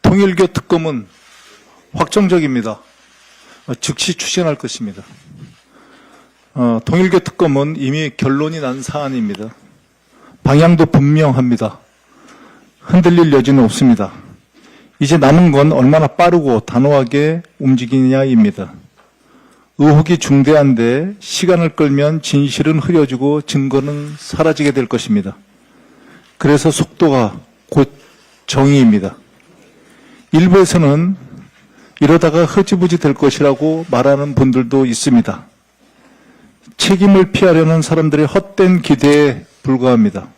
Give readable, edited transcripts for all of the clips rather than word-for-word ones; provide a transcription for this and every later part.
통일교 특검은 확정적입니다. 즉시 추진할 것입니다. 통일교 특검은 이미 결론이 난 사안입니다. 방향도 분명합니다. 흔들릴 여지는 없습니다. 이제 남은 건 얼마나 빠르고 단호하게 움직이냐입니다. 의혹이 중대한데 시간을 끌면 진실은 흐려지고 증거는 사라지게 될 것입니다. 그래서 속도가 곧 정의입니다. 일부에서는 이러다가 흐지부지 될 것이라고 말하는 분들도 있습니다. 책임을 피하려는 사람들의 헛된 기대에 불과합니다.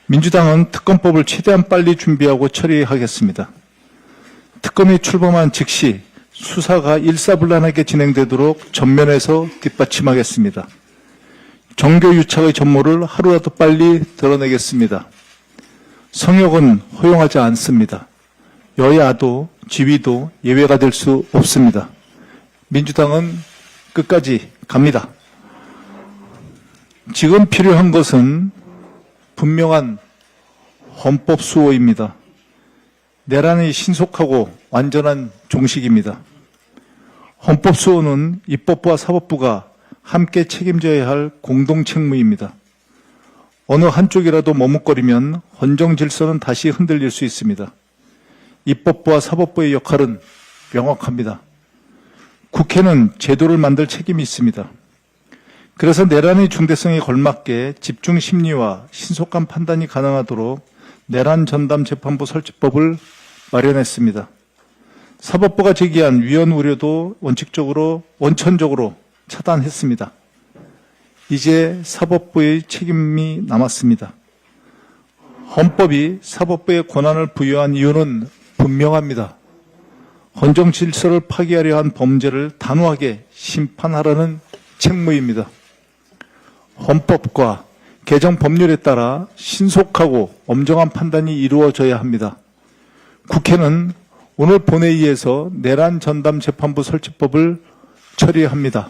민주당은 특검법을 최대한 빨리 준비하고 처리하겠습니다. 특검이 출범한 즉시 수사가 일사불란하게 진행되도록 전면에서 뒷받침하겠습니다. 정교 유착의 전모를 하루라도 빨리 드러내겠습니다. 성역은 허용하지 않습니다. 여야도 지위도 예외가 될 수 없습니다. 민주당은 끝까지 갑니다. 지금 필요한 것은 분명한 헌법 수호입니다. 내란이 신속하고 완전한 종식입니다. 헌법 수호는 입법부와 사법부가 함께 책임져야 할 공동 책무입니다. 어느 한쪽이라도 머뭇거리면 헌정 질서는 다시 흔들릴 수 있습니다. 입법부와 사법부의 역할은 명확합니다. 국회는 제도를 만들 책임이 있습니다. 그래서 내란의 중대성에 걸맞게 집중 심리와 신속한 판단이 가능하도록 내란 전담 재판부 설치법을 마련했습니다. 사법부가 제기한 위헌 우려도 원천적으로 차단했습니다. 이제 사법부의 책임이 남았습니다. 헌법이 사법부에 권한을 부여한 이유는 분명합니다. 헌정 질서를 파기하려 한 범죄를 단호하게 심판하라는 책무입니다. 헌법과 개정 법률에 따라 신속하고 엄정한 판단이 이루어져야 합니다. 국회는 오늘 본회의에서 내란 전담 재판부 설치법을 처리합니다.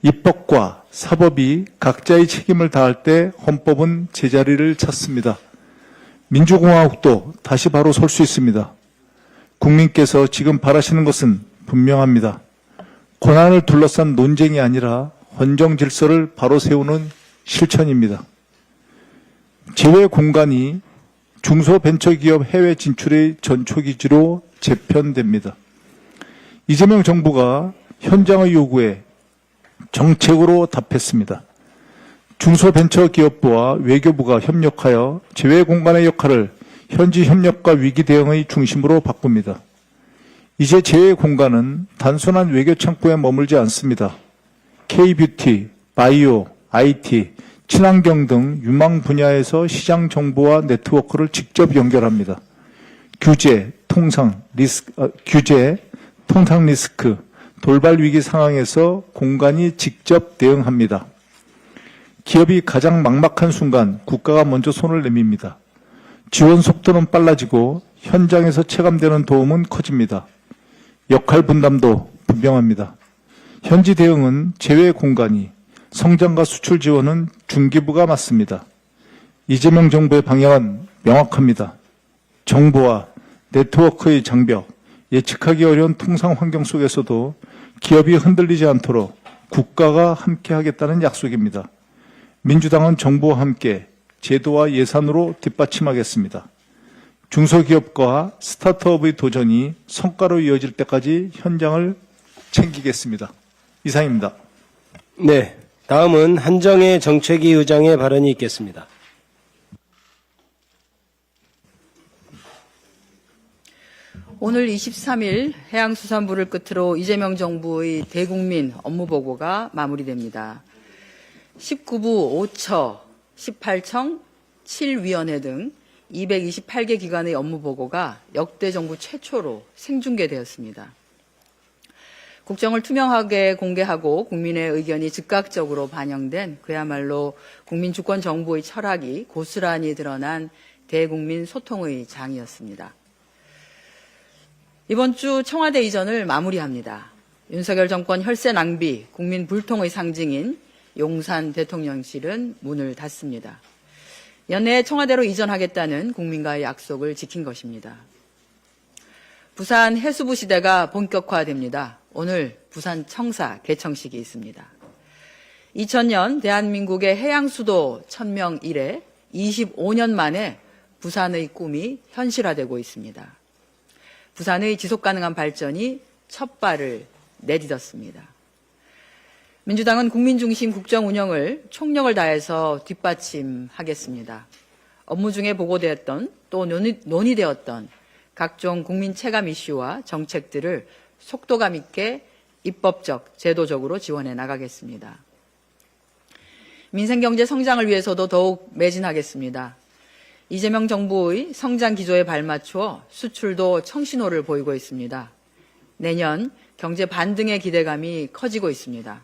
입법과 사법이 각자의 책임을 다할 때 헌법은 제자리를 찾습니다. 민주공화국도 다시 바로 설 수 있습니다. 국민께서 지금 바라시는 것은 분명합니다. 권한을 둘러싼 논쟁이 아니라 헌정 질서를 바로 세우는 실천입니다. 제외 공간이 중소벤처기업 해외 진출의 전초기지로 재편됩니다. 이재명 정부가 현장의 요구에 정책으로 답했습니다. 중소벤처기업부와 외교부가 협력하여 제외 공간의 역할을 현지 협력과 위기 대응의 중심으로 바꿉니다. 이제 제외 공간은 단순한 외교 창구에 머물지 않습니다. K-뷰티, 바이오, IT, 친환경 등 유망 분야에서 시장 정보와 네트워크를 직접 연결합니다. 규제, 통상 리스크, 돌발 위기 상황에서 공간이 직접 대응합니다. 기업이 가장 막막한 순간 국가가 먼저 손을 내밉니다. 지원 속도는 빨라지고 현장에서 체감되는 도움은 커집니다. 역할 분담도 분명합니다. 현지 대응은 제외 공간이, 성장과 수출 지원은 중기부가 맡습니다. 이재명 정부의 방향은 명확합니다. 정보와 네트워크의 장벽, 예측하기 어려운 통상 환경 속에서도 기업이 흔들리지 않도록 국가가 함께하겠다는 약속입니다. 민주당은 정부와 함께 제도와 예산으로 뒷받침하겠습니다. 중소기업과 스타트업의 도전이 성과로 이어질 때까지 현장을 챙기겠습니다. 이상입니다. 네, 다음은 한정혜 정책위 의장의 발언이 있겠습니다. 오늘 23일 해양수산부를 끝으로 이재명 정부의 대국민 업무보고가 마무리됩니다. 19부 5처, 18청, 7위원회 등 228개 기관의 업무보고가 역대 정부 최초로 생중계되었습니다. 국정을 투명하게 공개하고 국민의 의견이 즉각적으로 반영된 그야말로 국민주권 정부의 철학이 고스란히 드러난 대국민 소통의 장이었습니다. 이번 주 청와대 이전을 마무리합니다. 윤석열 정권 혈세 낭비, 국민 불통의 상징인 용산 대통령실은 문을 닫습니다. 연내에 청와대로 이전하겠다는 국민과의 약속을 지킨 것입니다. 부산 해수부 시대가 본격화됩니다. 오늘 부산 청사 개청식이 있습니다. 2000년 대한민국의 해양 수도 1000명 이래 25년 만에 부산의 꿈이 현실화되고 있습니다. 부산의 지속가능한 발전이 첫 발을 내딛었습니다. 민주당은 국민중심 국정 운영을 총력을 다해서 뒷받침하겠습니다. 업무 중에 보고되었던 또 논의되었던 각종 국민 체감 이슈와 정책들을 속도감 있게 입법적, 제도적으로 지원해 나가겠습니다. 민생경제 성장을 위해서도 더욱 매진하겠습니다. 이재명 정부의 성장 기조에 발맞추어 수출도 청신호를 보이고 있습니다. 내년 경제 반등의 기대감이 커지고 있습니다.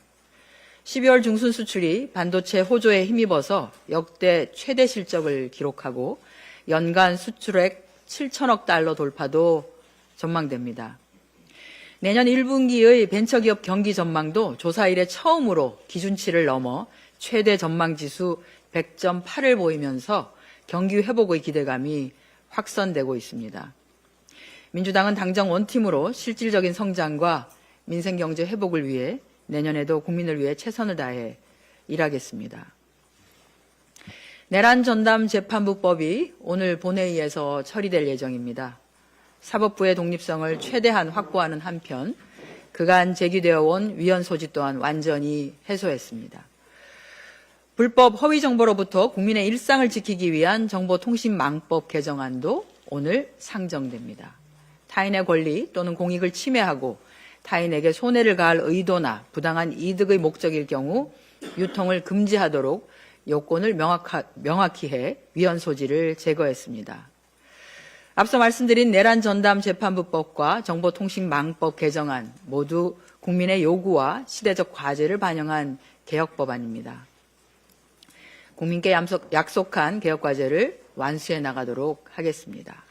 12월 중순 수출이 반도체 호조에 힘입어서 역대 최대 실적을 기록하고 연간 수출액 7천억 달러 돌파도 전망됩니다. 내년 1분기의 벤처기업 경기 전망도 조사 이래 처음으로 기준치를 넘어 최대 전망지수 100.8을 보이면서 경기 회복의 기대감이 확산되고 있습니다. 민주당은 당정 원팀으로 실질적인 성장과 민생경제 회복을 위해 내년에도 국민을 위해 최선을 다해 일하겠습니다. 내란 전담 재판부법이 오늘 본회의에서 처리될 예정입니다. 사법부의 독립성을 최대한 확보하는 한편 그간 제기되어 온 위헌 소지 또한 완전히 해소했습니다. 불법 허위 정보로부터 국민의 일상을 지키기 위한 정보통신망법 개정안도 오늘 상정됩니다. 타인의 권리 또는 공익을 침해하고 타인에게 손해를 가할 의도나 부당한 이득의 목적일 경우 유통을 금지하도록 요건을 명확히 해 위헌 소지를 제거했습니다. 앞서 말씀드린 내란 전담 재판부법과 정보통신망법 개정안 모두 국민의 요구와 시대적 과제를 반영한 개혁 법안입니다. 국민께 약속한 개혁 과제를 완수해 나가도록 하겠습니다.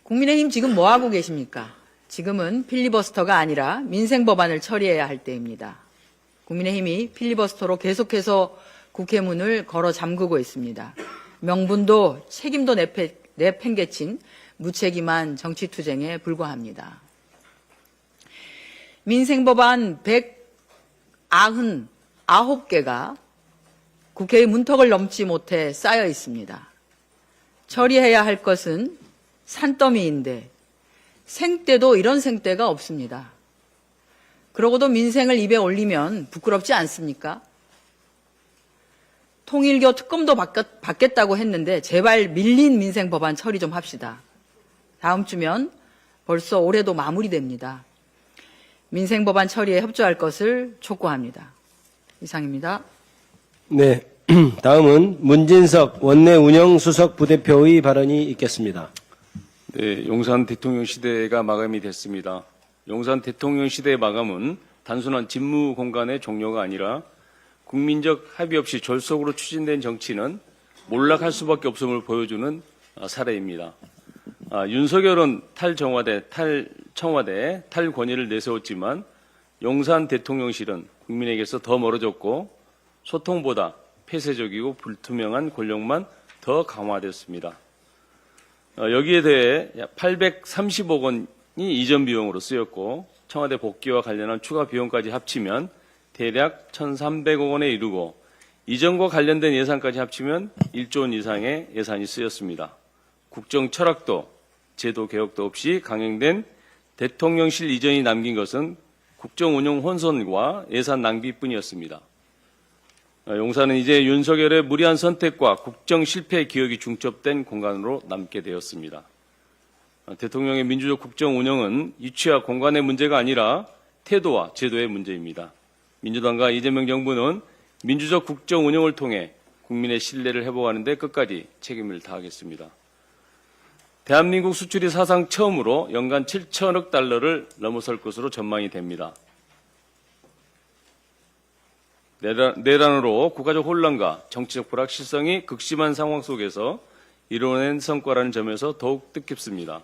국민의힘 지금 뭐 하고 계십니까? 지금은 필리버스터가 아니라 민생 법안을 처리해야 할 때입니다. 국민의힘이 필리버스터로 계속해서 국회 문을 걸어 잠그고 있습니다. 명분도 책임도 내팽개친 무책임한 정치투쟁에 불과합니다. 민생법안 199개가 국회의 문턱을 넘지 못해 쌓여 있습니다. 처리해야 할 것은 산더미인데 생떼도 이런 생떼가 없습니다. 그러고도 민생을 입에 올리면 부끄럽지 않습니까? 통일교 특검도 받겠다고 했는데 제발 밀린 민생 법안 처리 좀 합시다. 다음 주면 벌써 올해도 마무리됩니다. 민생 법안 처리에 협조할 것을 촉구합니다. 이상입니다. 네, 다음은 문진석 원내 운영수석 부대표의 발언이 있겠습니다. 네, 용산 대통령 시대가 마감이 됐습니다. 용산 대통령 시대의 마감은 단순한 직무 공간의 종료가 아니라 국민적 합의 없이 졸속으로 추진된 정치는 몰락할 수밖에 없음을 보여주는 사례입니다. 윤석열은 탈정화대, 탈청와대, 탈권위를 내세웠지만 용산 대통령실은 국민에게서 더 멀어졌고 소통보다 폐쇄적이고 불투명한 권력만 더 강화됐습니다. 여기에 대해 830억 원이 이전 비용으로 쓰였고 청와대 복귀와 관련한 추가 비용까지 합치면 대략 1,300억 원에 이르고 이전과 관련된 예산까지 합치면 1조 원 이상의 예산이 쓰였습니다. 국정 철학도 제도 개혁도 없이 강행된 대통령실 이전이 남긴 것은 국정 운영 혼선과 예산 낭비뿐이었습니다. 용산은 이제 윤석열의 무리한 선택과 국정 실패의 기억이 중첩된 공간으로 남게 되었습니다. 대통령의 민주적 국정 운영은 이치와 공간의 문제가 아니라 태도와 제도의 문제입니다. 민주당과 이재명 정부는 민주적 국정 운영을 통해 국민의 신뢰를 회복하는 데 끝까지 책임을 다하겠습니다. 대한민국 수출이 사상 처음으로 연간 7천억 달러를 넘어설 것으로 전망이 됩니다. 내란으로 국가적 혼란과 정치적 불확실성이 극심한 상황 속에서 이뤄낸 성과라는 점에서 더욱 뜻깊습니다.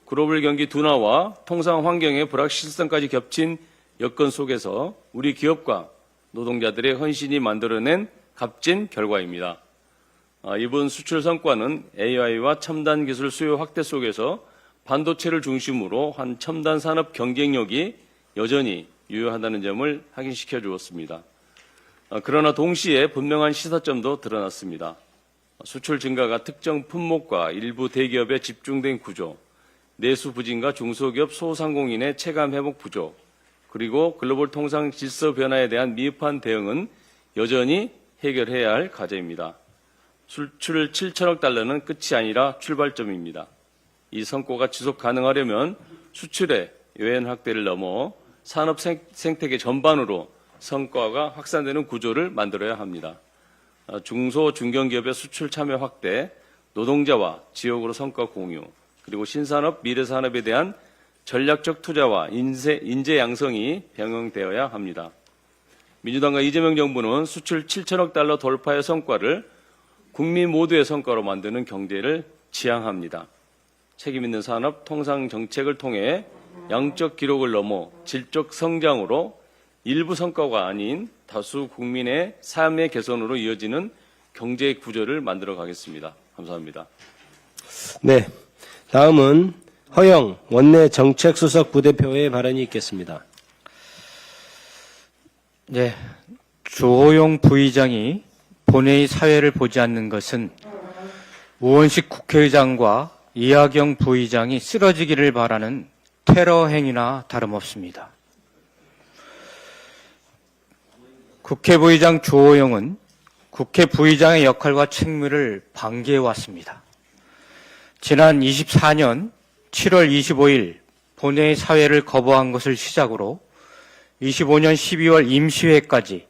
글로벌 경기 둔화와 통상 환경의 불확실성까지 겹친 여건 속에서 우리 기업과 노동자들의 헌신이 만들어낸 값진 결과입니다. 이번 수출 성과는 AI와 첨단 기술 수요 확대 속에서 반도체를 중심으로 한 첨단 산업 경쟁력이 여전히 유효하다는 점을 확인시켜 주었습니다. 그러나 동시에 분명한 시사점도 드러났습니다. 수출 증가가 특정 품목과 일부 대기업에 집중된 구조, 내수 부진과 중소기업 소상공인의 체감 회복 부족, 그리고 글로벌 통상 질서 변화에 대한 미흡한 대응은 여전히 해결해야 할 과제입니다. 수출 7천억 달러는 끝이 아니라 출발점입니다. 이 성과가 지속 가능하려면 수출의 요연 확대를 넘어 산업 생태계 전반으로 성과가 확산되는 구조를 만들어야 합니다. 중소 중견기업의 수출 참여 확대, 노동자와 지역으로 성과 공유, 그리고 신산업, 미래산업에 대한 전략적 투자와 인재 양성이 병행되어야 합니다. 민주당과 이재명 정부는 수출 7천억 달러 돌파의 성과를 국민 모두의 성과로 만드는 경제를 지향합니다. 책임있는 산업 통상 정책을 통해 양적 기록을 넘어 질적 성장으로 일부 성과가 아닌 다수 국민의 삶의 개선으로 이어지는 경제 구조를 만들어 가겠습니다. 감사합니다. 네, 다음은 허영 원내 정책수석 부대표의 발언이 있겠습니다. 네, 주호영 부의장이 본회의 사회를 보지 않는 것은 우원식 국회의장과 이하경 부의장이 쓰러지기를 바라는 테러 행위나 다름없습니다. 국회 부의장 주호영은 국회 부의장의 역할과 책무를 방기해왔습니다. 지난 24년 7월 25일 본회의 사회를 거부한 것을 시작으로 25년 12월 임시회까지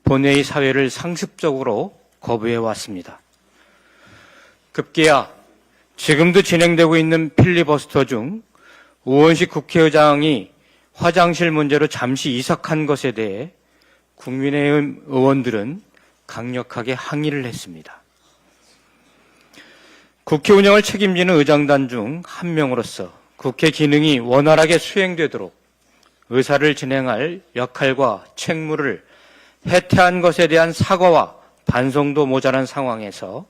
본회의 사회를 상습적으로 거부해왔습니다. 급기야 지금도 진행되고 있는 필리버스터 중 우원식 국회의장이 화장실 문제로 잠시 이삭한 것에 대해 국민의힘 의원들은 강력하게 항의를 했습니다. 국회 운영을 책임지는 의장단 중 한 명으로서 국회 기능이 원활하게 수행되도록 의사를 진행할 역할과 책무를 해태한 것에 대한 사과와 반성도 모자란 상황에서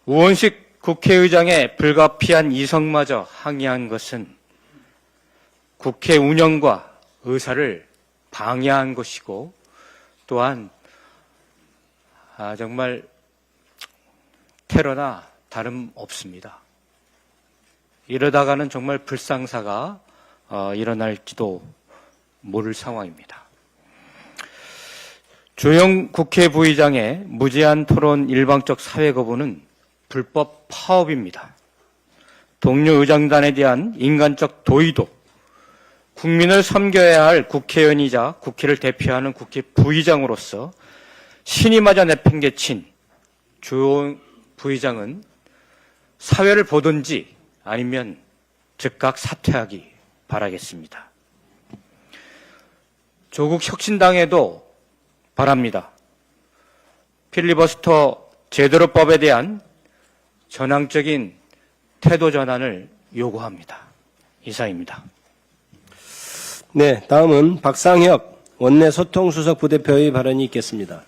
우원식 국회의장의 불가피한 이성마저 항의한 것은 국회 운영과 의사를 방해한 것이고 또한 정말 테러나 다름없습니다. 이러다가는 정말 불상사가 일어날지도 모를 상황입니다. 주영 국회 부의장의 무제한 토론 일방적 사회 거부는 불법 파업입니다. 동료 의장단에 대한 인간적 도의도, 국민을 섬겨야 할 국회의원이자 국회를 대표하는 국회 부의장으로서 신임하자 내팽개친 주영 부의장은 사회를 보든지 아니면 즉각 사퇴하기 바라겠습니다. 조국 혁신당에도 바랍니다. 필리버스터 제도법에 대한 전향적인 태도 전환을 요구합니다. 이상입니다. 네, 다음은 박상혁 원내 소통수석 부대표의 발언이 있겠습니다.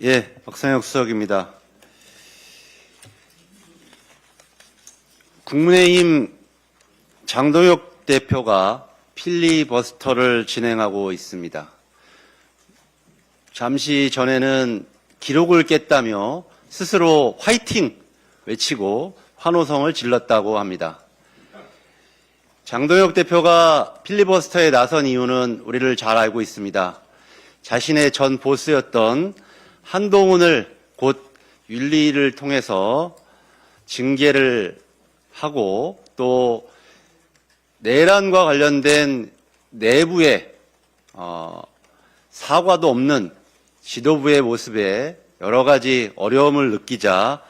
예, 박상혁 수석입니다. 국민의힘 장동혁 대표가 필리버스터를 진행하고 있습니다. 잠시 전에는 기록을 깼다며 스스로 화이팅 외치고 환호성을 질렀다고 합니다. 장동혁 대표가 필리버스터에 나선 이유는 우리를 잘 알고 있습니다. 자신의 전 보스였던 한동훈을 곧 윤리를 통해서 징계를 하고 또 내란과 관련된 내부의 사과도 없는 지도부의 모습에 여러 가지 어려움을 느끼자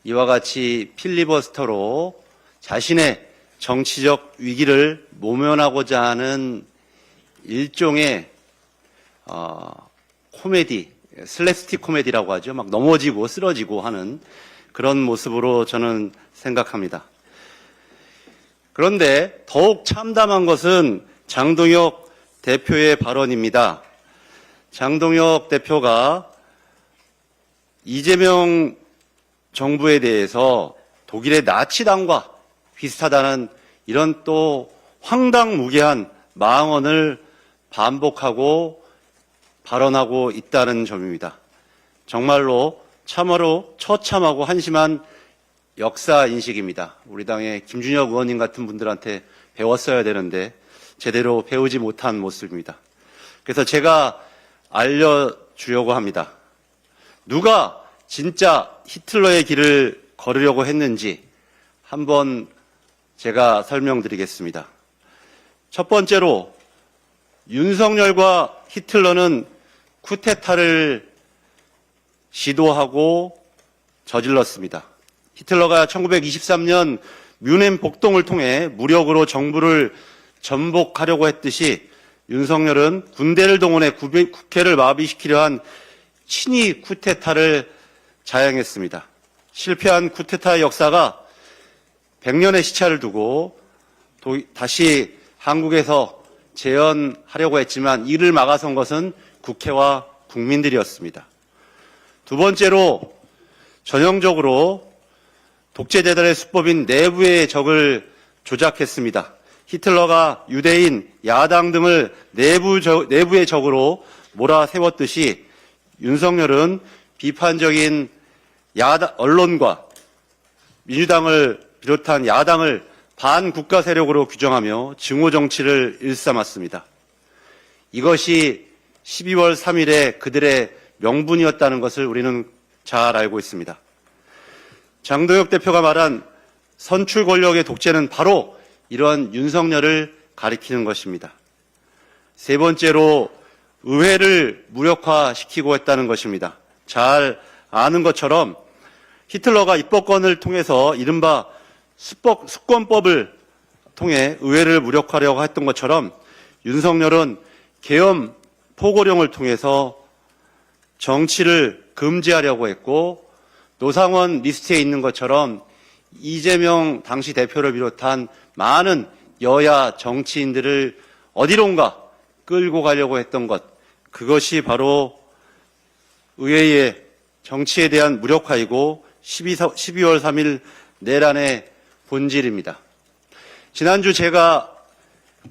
이와 같이 필리버스터로 자신의 정치적 위기를 모면하고자 하는 일종의 코미디, 슬랩스틱 코미디라고 하죠. 막 넘어지고 쓰러지고 하는 그런 모습으로 저는 생각합니다. 그런데 더욱 참담한 것은 장동혁 대표의 발언입니다. 장동혁 대표가 이재명 정부에 대해서 독일의 나치당과 비슷하다는 이런 또 황당무계한 망언을 반복하고 발언하고 있다는 점입니다. 정말로 참으로 처참하고 한심한 역사 인식입니다. 우리 당의 김준혁 의원님 같은 분들한테 배웠어야 되는데 제대로 배우지 못한 모습입니다. 그래서 제가 알려주려고 합니다. 누가 진짜 히틀러의 길을 걸으려고 했는지 한번 제가 설명드리겠습니다. 첫 번째로 윤석열과 히틀러는 쿠데타를 시도하고 저질렀습니다. 히틀러가 1923년 뮌헨 폭동을 통해 무력으로 정부를 전복하려고 했듯이 윤석열은 군대를 동원해 국회를 마비시키려 한 친위 쿠데타를 자행했습니다. 실패한 쿠데타의 역사가 100년의 시차를 두고 다시 한국에서 재현하려고 했지만 이를 막아선 것은 국회와 국민들이었습니다. 두 번째로 전형적으로 독재자들의 수법인 내부의 적을 조작했습니다. 히틀러가 유대인, 야당 등을 내부의 적으로 몰아세웠듯이 윤석열은 비판적인 언론과 민주당을 비롯한 야당을 반국가 세력으로 규정하며 증오 정치를 일삼았습니다. 이것이 12월 3일에 그들의 명분이었다는 것을 우리는 잘 알고 있습니다. 장동혁 대표가 말한 선출 권력의 독재는 바로 이러한 윤석열을 가리키는 것입니다. 세 번째로 의회를 무력화시키고 했다는 것입니다. 잘 아는 것처럼 히틀러가 입법권을 통해서 이른바 수권법을 통해 의회를 무력화하려고 했던 것처럼 윤석열은 계엄 포고령을 통해서 정치를 금지하려고 했고 노상원 리스트에 있는 것처럼 이재명 당시 대표를 비롯한 많은 여야 정치인들을 어디론가 끌고 가려고 했던 것, 그것이 바로 의회의 정치에 대한 무력화이고 12월 3일 내란의 본질입니다. 지난주 제가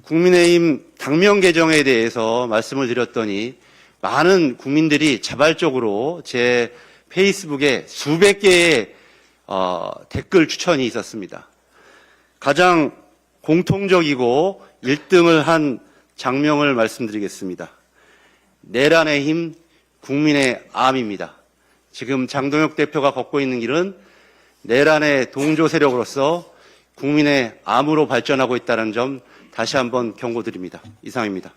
국민의힘 당명 개정에 대해서 말씀을 드렸더니 많은 국민들이 자발적으로 제 페이스북에 수백 개의 댓글 추천이 있었습니다. 가장 공통적이고 1등을 한 장명을 말씀드리겠습니다. 내란의 힘, 국민의 암입니다. 지금 장동혁 대표가 걷고 있는 길은 내란의 동조 세력으로서 국민의 암으로 발전하고 있다는 점 다시 한번 경고드립니다. 이상입니다.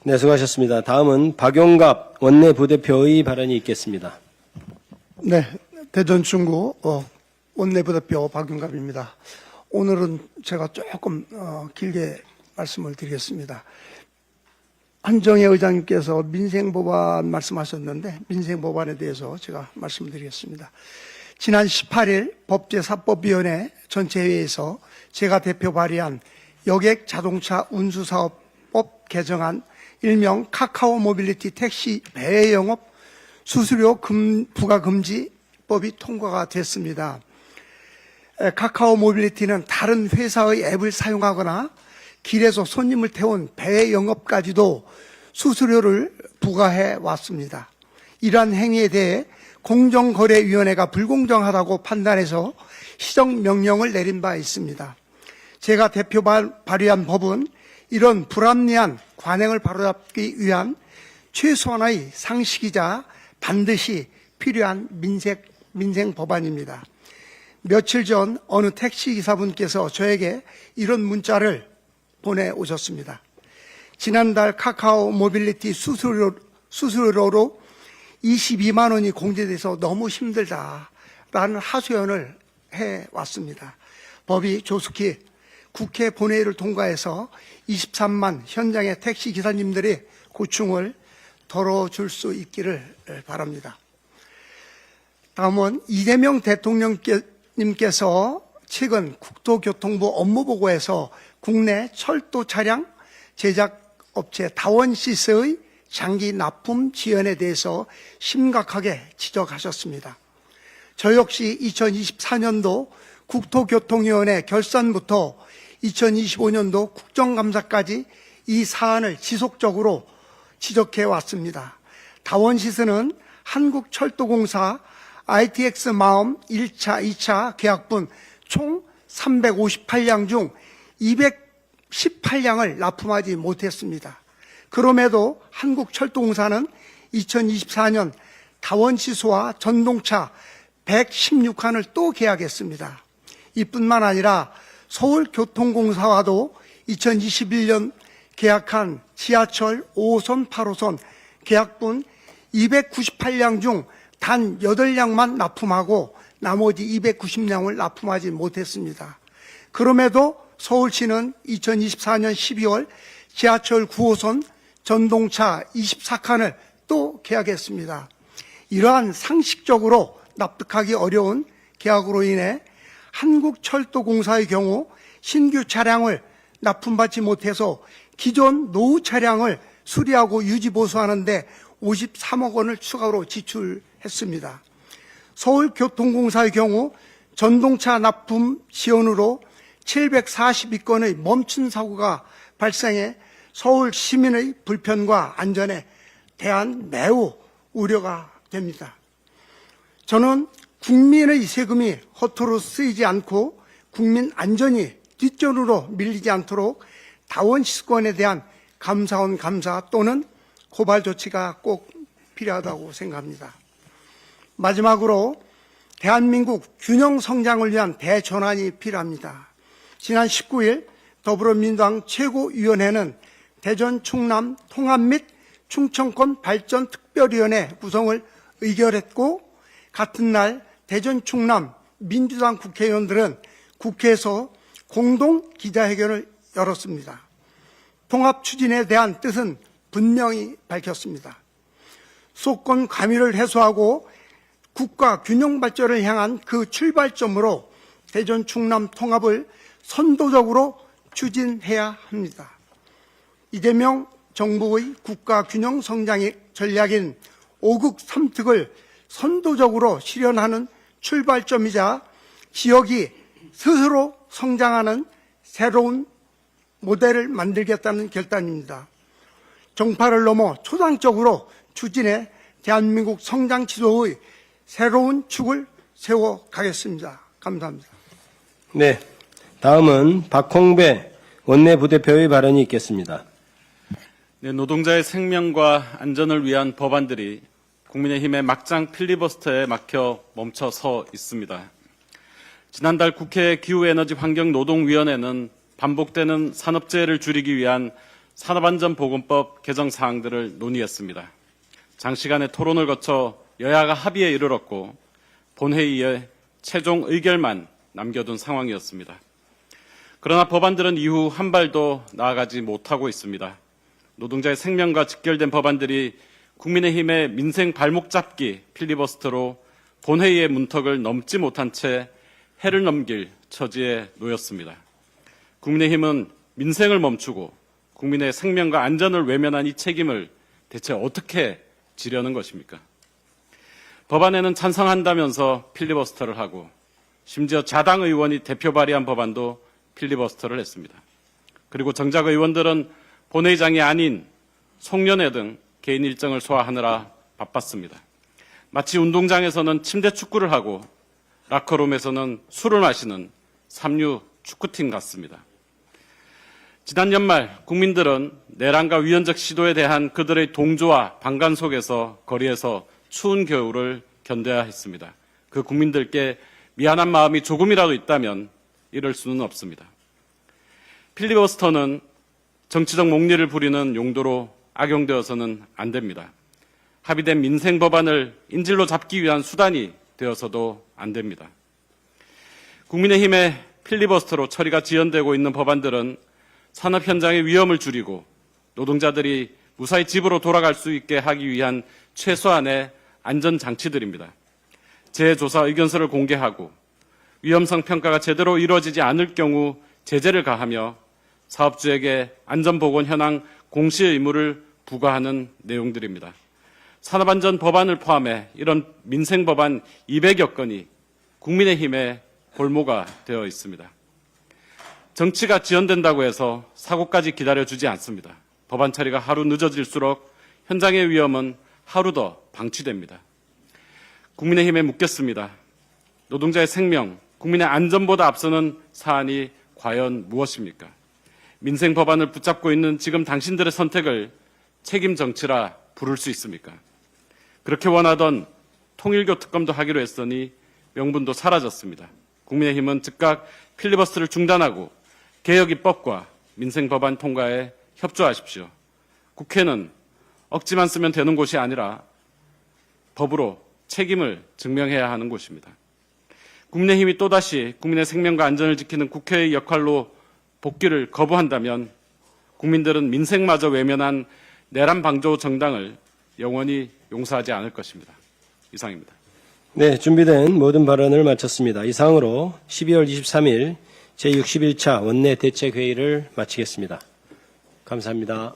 네, 수고하셨습니다. 다음은 박용갑 원내부대표의 발언이 있겠습니다. 네, 대전 중구 원내부대표 박용갑입니다. 오늘은 제가 조금 길게 말씀을 드리겠습니다. 한정혜 의장님께서 민생법안 말씀하셨는데 민생법안에 대해서 제가 말씀드리겠습니다. 지난 18일 법제사법위원회 전체회의에서 제가 대표 발의한 여객 자동차 운수사업법 개정안 일명 카카오 모빌리티 택시 배회 영업 수수료 부과 금지법이 통과가 됐습니다. 카카오 모빌리티는 다른 회사의 앱을 사용하거나 길에서 손님을 태운 배회 영업까지도 수수료를 부과해 왔습니다. 이러한 행위에 대해 공정거래위원회가 불공정하다고 판단해서 시정명령을 내린 바 있습니다. 제가 대표 발의한 법은 이런 불합리한 관행을 바로잡기 위한 최소한의 상식이자 반드시 필요한 민생 법안입니다. 며칠 전 어느 택시기사분께서 저에게 이런 문자를 보내오셨습니다. 지난달 카카오 모빌리티 수수료로 22만 원이 공제돼서 너무 힘들다라는 하소연을 해왔습니다. 법이 조속히 국회 본회의를 통과해서 23만 현장의 택시기사님들의 고충을 덜어줄 수 있기를 바랍니다. 다음은 이재명 대통령님께서 최근 국토교통부 업무보고에서 국내 철도 차량 제작업체 다원시스의 장기 납품 지연에 대해서 심각하게 지적하셨습니다. 저 역시 2024년도 국토교통위원회 결산부터 2025년도 국정감사까지 이 사안을 지속적으로 지적해 왔습니다. 다원시스는 한국철도공사 ITX 마음 1차, 2차 계약분 총 358량 중 218량을 납품하지 못했습니다. 그럼에도 한국철도공사는 2024년 다원시소와 전동차 116칸을 또 계약했습니다. 이뿐만 아니라 서울교통공사와도 2021년 계약한 지하철 5호선, 8호선 계약분 298량 중 단 8량만 납품하고 나머지 290량을 납품하지 못했습니다. 그럼에도 서울시는 2024년 12월 지하철 9호선 전동차 24칸을 또 계약했습니다. 이러한 상식적으로 납득하기 어려운 계약으로 인해 한국철도공사의 경우 신규 차량을 납품받지 못해서 기존 노후 차량을 수리하고 유지보수하는 데 53억 원을 추가로 지출했습니다. 서울교통공사의 경우 전동차 납품 지연으로 742건의 멈춘 사고가 발생해 서울 시민의 불편과 안전에 대한 매우 우려가 됩니다. 저는 국민의 세금이 허투루 쓰이지 않고 국민 안전이 뒷전으로 밀리지 않도록 다원시스권에 대한 감사원 감사 또는 고발 조치가 꼭 필요하다고 생각합니다. 마지막으로 대한민국 균형 성장을 위한 대전환이 필요합니다. 지난 19일 더불어민주당 최고위원회는 대전 충남 통합 및 충청권 발전 특별위원회 구성을 의결했고 같은 날 대전 충남 민주당 국회의원들은 국회에서 공동 기자회견을 열었습니다. 통합 추진에 대한 뜻은 분명히 밝혔습니다. 수도권 과밀을 해소하고 국가 균형 발전을 향한 그 출발점으로 대전 충남 통합을 선도적으로 추진해야 합니다. 이재명 정부의 국가 균형 성장의 전략인 5국 3특을 선도적으로 실현하는 출발점이자 지역이 스스로 성장하는 새로운 모델을 만들겠다는 결단입니다. 정파를 넘어 초당적으로 추진해 대한민국 성장 지도의 새로운 축을 세워가겠습니다. 감사합니다. 네, 다음은 박홍배 원내부대표의 발언이 있겠습니다. 네, 노동자의 생명과 안전을 위한 법안들이 국민의힘의 막장 필리버스터에 막혀 멈춰서 있습니다. 지난달 국회 기후에너지환경노동위원회는 반복되는 산업재해를 줄이기 위한 산업안전보건법 개정 사항들을 논의했습니다. 장시간의 토론을 거쳐 여야가 합의에 이르렀고 본회의에 최종 의결만 남겨둔 상황이었습니다. 그러나 법안들은 이후 한 발도 나아가지 못하고 있습니다. 노동자의 생명과 직결된 법안들이 국민의힘의 민생 발목 잡기 필리버스터로 본회의의 문턱을 넘지 못한 채 해를 넘길 처지에 놓였습니다. 국민의힘은 민생을 멈추고 국민의 생명과 안전을 외면한 이 책임을 대체 어떻게 지려는 것입니까? 법안에는 찬성한다면서 필리버스터를 하고 심지어 자당 의원이 대표 발의한 법안도 필리버스터를 했습니다. 그리고 정작 의원들은 본회의장이 아닌 송년회 등 개인 일정을 소화하느라 바빴습니다. 마치 운동장에서는 침대 축구를 하고 라커룸에서는 술을 마시는 삼류 축구팀 같습니다. 지난 연말 국민들은 내란과 위헌적 시도에 대한 그들의 동조와 방관 속에서 거리에서 추운 겨울을 견뎌야 했습니다. 그 국민들께 미안한 마음이 조금이라도 있다면 이럴 수는 없습니다. 필리버스터는 정치적 목리를 부리는 용도로 악용되어서는 안 됩니다. 합의된 민생 법안을 인질로 잡기 위한 수단이 되어서도 안 됩니다. 국민의힘의 필리버스터로 처리가 지연되고 있는 법안들은 산업 현장의 위험을 줄이고 노동자들이 무사히 집으로 돌아갈 수 있게 하기 위한 최소한의 안전장치들입니다. 재조사 의견서를 공개하고 위험성 평가가 제대로 이루어지지 않을 경우 제재를 가하며 사업주에게 안전보건 현황 공시 의무를 부과하는 내용들입니다. 산업안전 법안을 포함해 이런 민생법안 200여 건이 국민의힘의 볼모가 되어 있습니다. 정치가 지연된다고 해서 사고까지 기다려주지 않습니다. 법안 처리가 하루 늦어질수록 현장의 위험은 하루 더 방치됩니다. 국민의힘에 묻겠습니다. 노동자의 생명, 국민의 안전보다 앞서는 사안이 과연 무엇입니까? 민생 법안을 붙잡고 있는 지금 당신들의 선택을 책임 정치라 부를 수 있습니까? 그렇게 원하던 통일교 특검도 하기로 했으니 명분도 사라졌습니다. 국민의힘은 즉각 필리버스터를 중단하고 개혁 입법과 민생 법안 통과에 협조하십시오. 국회는 억지만 쓰면 되는 곳이 아니라 법으로 책임을 증명해야 하는 곳입니다. 국민의힘이 또다시 국민의 생명과 안전을 지키는 국회의 역할로 복귀를 거부한다면 국민들은 민생마저 외면한 내란 방조 정당을 영원히 용서하지 않을 것입니다. 이상입니다. 네, 준비된 모든 발언을 마쳤습니다. 이상으로 12월 23일 제61차 원내 대책회의를 마치겠습니다. 감사합니다.